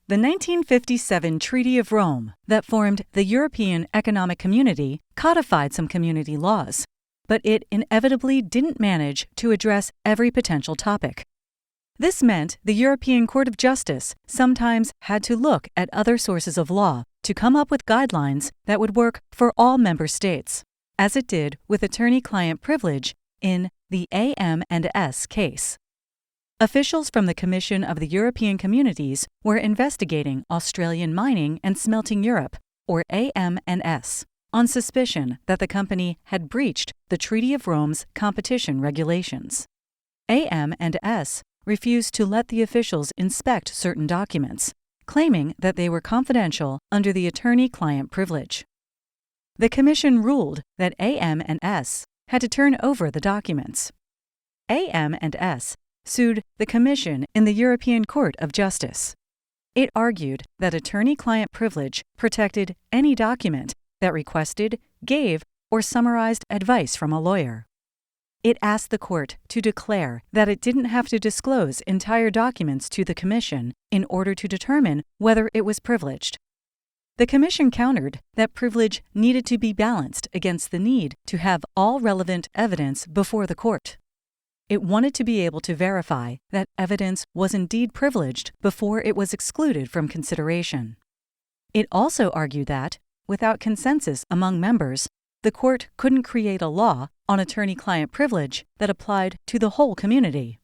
The 1957 Treaty of Rome that formed the European Economic Community codified some community laws, but it inevitably didn't manage to address every potential topic. This meant the European Court of Justice sometimes had to look at other sources of law to come up with guidelines that would work for all member states, as it did with attorney-client privilege in the AM&S case. Officials from the Commission of the European Communities were investigating Australian Mining and Smelting Europe, or AM&S, on suspicion that the company had breached the Treaty of Rome's competition regulations. AM&S refused to let the officials inspect certain documents, claiming that they were confidential under the attorney-client privilege. The Commission ruled that AM&S had to turn over the documents. AM&S sued the Commission in the European Court of Justice. It argued that attorney-client privilege protected any document that requested, gave, or summarized advice from a lawyer. It asked the court to declare that it didn't have to disclose entire documents to the Commission in order to determine whether it was privileged. The Commission countered that privilege needed to be balanced against the need to have all relevant evidence before the court. It wanted to be able to verify that evidence was indeed privileged before it was excluded from consideration. It also argued that, without consensus among members, the court couldn't create a law on attorney-client privilege that applied to the whole community.